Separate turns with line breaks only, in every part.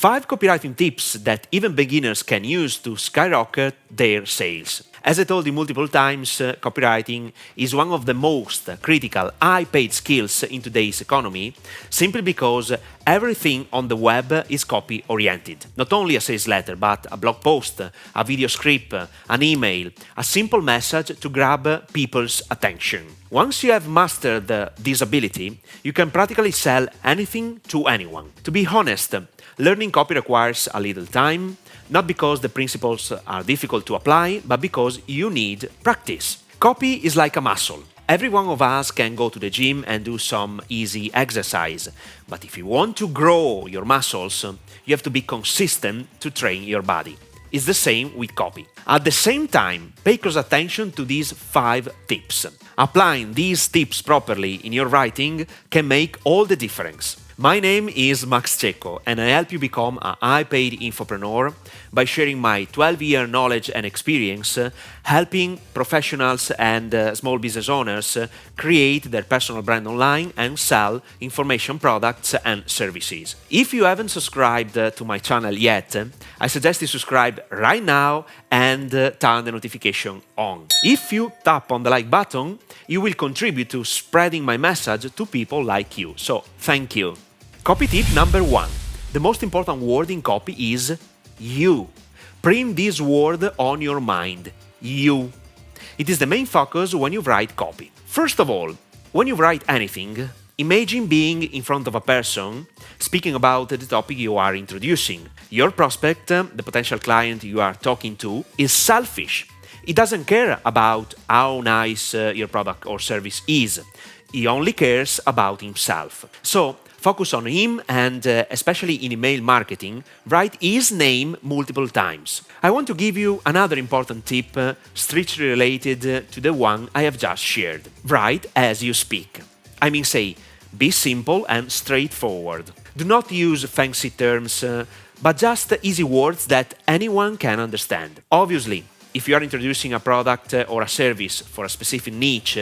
5 copywriting tips that even beginners can use to skyrocket their sales. As I told you multiple times, copywriting is one of the most critical, high-paid skills in today's economy, simply because everything on the web is copy-oriented. Not only a sales letter, but a blog post, a video script, an email, a simple message to grab people's attention. Once you have mastered this ability, you can practically sell anything to anyone. To be honest, learning copy requires a little time, not because the principles are difficult to apply, but because you need practice. Copy is like a muscle. Every one of us can go to the gym and do some easy exercise, but if you want to grow your muscles, you have to be consistent to train your body. It's the same with copy. At the same time, pay close attention to these 5 tips. Applying these tips properly in your writing can make all the difference. My name is Max Cecco, and I help you become a high-paid infopreneur by sharing my 12-year knowledge and experience, helping professionals and small business owners create their personal brand online and sell information products and services. If you haven't subscribed to my channel yet, I suggest you subscribe right now and turn the notification on. If you tap on the like button, you will contribute to spreading my message to people like you. So, thank you. Copy tip number 1. The most important word in copy is you. Print this word on your mind. You. It is the main focus when you write copy. First of all, when you write anything, imagine being in front of a person speaking about the topic you are introducing. Your prospect, the potential client you are talking to, is selfish. He doesn't care about how nice your product or service is. He only cares about himself. So, focus on him and, especially in email marketing, write his name multiple times. I want to give you another important tip strictly related to the one I have just shared. Write as you speak. I mean, say, be simple and straightforward. Do not use fancy terms, but just easy words that anyone can understand. Obviously, if you are introducing a product or a service for a specific niche,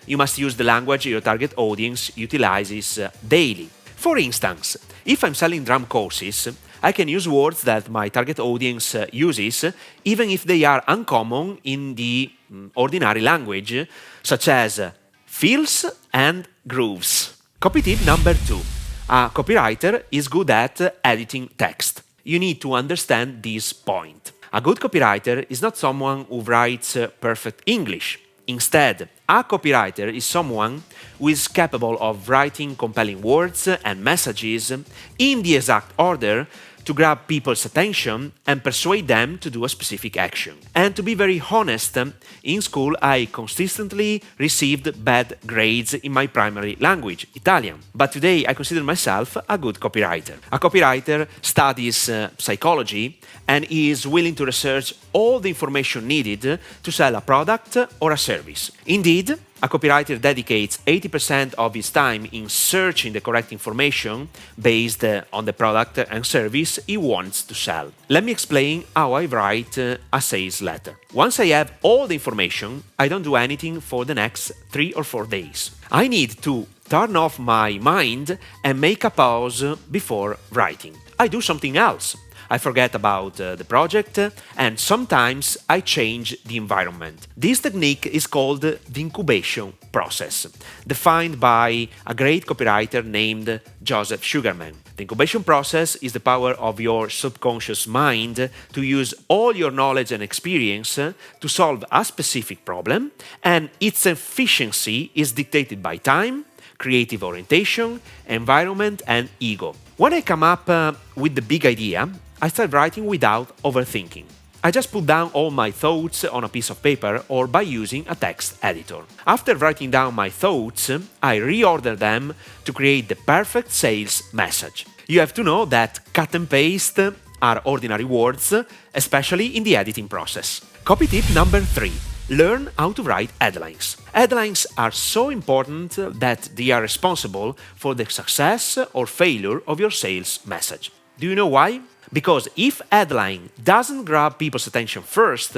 you must use the language your target audience utilizes daily. For instance, if I'm selling drum courses, I can use words that my target audience uses, even if they are uncommon in the ordinary language, such as feels and grooves. Copy tip number 2. A copywriter is good at editing text. You need to understand this point. A good copywriter is not someone who writes perfect English. Instead, a copywriter is someone who is capable of writing compelling words and messages in the exact order to grab people's attention and persuade them to do a specific action. And to be very honest, in school I consistently received bad grades in my primary language, Italian. But today I consider myself a good copywriter. A copywriter studies psychology and is willing to research all the information needed to sell a product or a service. Indeed, a copywriter dedicates 80% of his time in searching the correct information based on the product and service he wants to sell. Let me explain how I write a sales letter. Once I have all the information, I don't do anything for the next 3 or 4 days. I need to turn off my mind and make a pause before writing. I do something else. I forget about the project, and sometimes I change the environment. This technique is called the incubation process, defined by a great copywriter named Joseph Sugarman. The incubation process is the power of your subconscious mind to use all your knowledge and experience to solve a specific problem, and its efficiency is dictated by time, creative orientation, environment, and ego. When I come up with the big idea, I start writing without overthinking. I just put down all my thoughts on a piece of paper or by using a text editor. After writing down my thoughts, I reorder them to create the perfect sales message. You have to know that cut and paste are ordinary words, especially in the editing process. Copy tip number 3. Learn how to write headlines. Headlines are so important that they are responsible for the success or failure of your sales message. Do you know why? Because if headline doesn't grab people's attention first,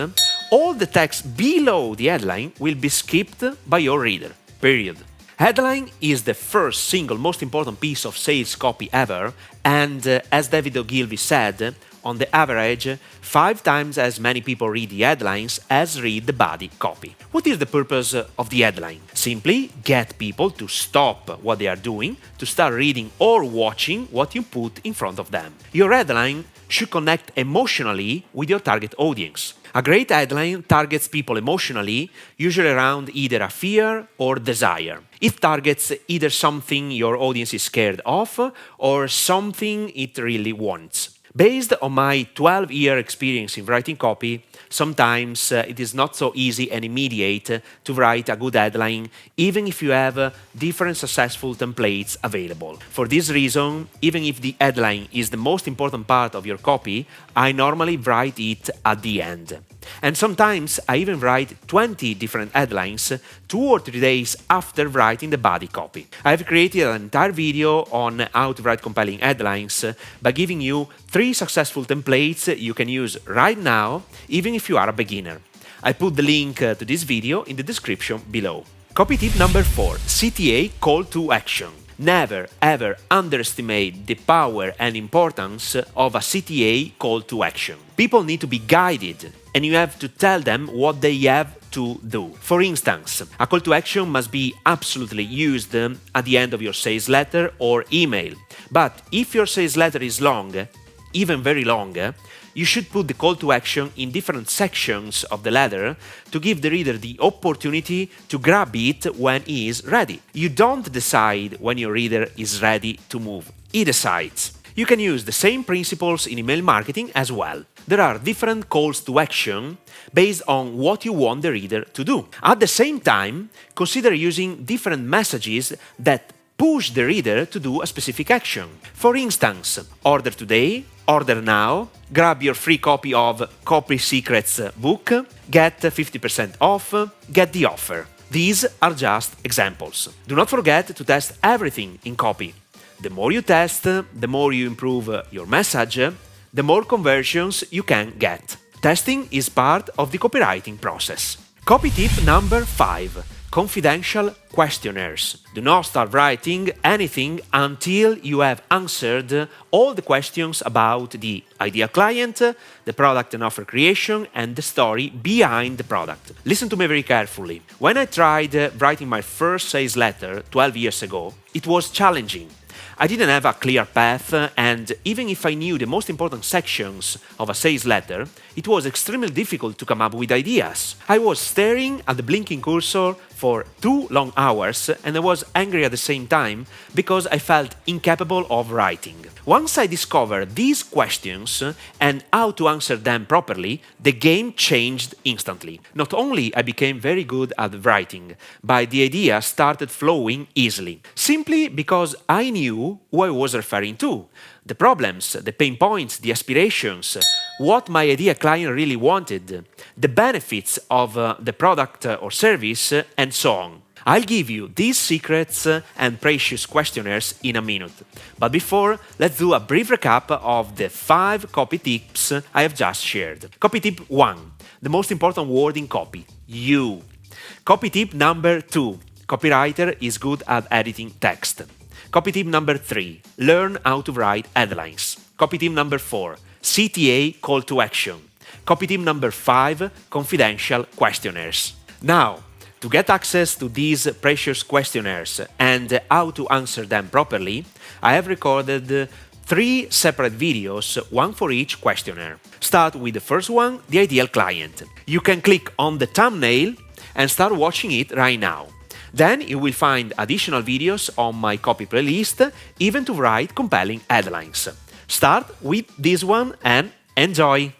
all the text below the headline will be skipped by your reader. Period. Headline is the first single most important piece of sales copy ever, and as David Ogilvy said, on the average, 5 times as many people read the headlines as read the body copy. What is the purpose of the headline? Simply get people to stop what they are doing, to start reading or watching what you put in front of them. Your headline should connect emotionally with your target audience. A great headline targets people emotionally, usually around either a fear or desire. It targets either something your audience is scared of or something it really wants. Based on my 12-year experience in writing copy, sometimes it is not so easy and immediate to write a good headline, even if you have different successful templates available. For this reason, even if the headline is the most important part of your copy, I normally write it at the end. And sometimes I even write 20 different headlines 2 or 3 days after writing the body copy. I have created an entire video on how to write compelling headlines by giving you 3 successful templates you can use right now, even if you are a beginner. I put the link to this video in the description below. Copy tip number 4: CTA call to action. Never ever underestimate the power and importance of a CTA call to action. People need to be guided, and you have to tell them what they have to do. For instance, a call to action must be absolutely used at the end of your sales letter or email. But if your sales letter is long, even very long, you should put the call to action in different sections of the letter to give the reader the opportunity to grab it when he is ready. You don't decide when your reader is ready to move. He decides. You can use the same principles in email marketing as well. There are different calls to action based on what you want the reader to do. At the same time, consider using different messages that push the reader to do a specific action. For instance, order today, order now, grab your free copy of Copy Secrets book, get 50% off, get the offer. These are just examples. Do not forget to test everything in copy. The more you test, the more you improve your message, the more conversions you can get. Testing is part of the copywriting process. Copy tip number 5. Confidential questionnaires. Do not start writing anything until you have answered all the questions about the ideal client, the product and offer creation, and the story behind the product. Listen to me very carefully. When I tried writing my first sales letter 12 years ago, it was challenging. I didn't have a clear path, and even if I knew the most important sections of a sales letter, it was extremely difficult to come up with ideas. I was staring at the blinking cursor for 2 long hours, and I was angry at the same time because I felt incapable of writing. Once I discovered these questions and how to answer them properly, the game changed instantly. Not only I became very good at writing, but the idea started flowing easily, simply because I knew who I was referring to, the problems, the pain points, the aspirations, what my ideal client really wanted, the benefits of the product or service, and so on. I'll give you these secrets and precious questionnaires in a minute. But before, let's do a brief recap of the 5 copy tips I have just shared. Copy tip 1. The most important word in copy. You. Copy tip number 2. Copywriter is good at editing text. Copy tip number 3. Learn how to write headlines. Copy tip number 4. CTA call to action. Copy tip number 5. Confidential questionnaires. Now, to get access to these precious questionnaires and how to answer them properly, I have recorded 3 separate videos, one for each questionnaire. Start with the first one, the ideal client. You can click on the thumbnail and start watching it right now. Then you will find additional videos on my copy playlist, even to write compelling headlines. Start with this one and enjoy!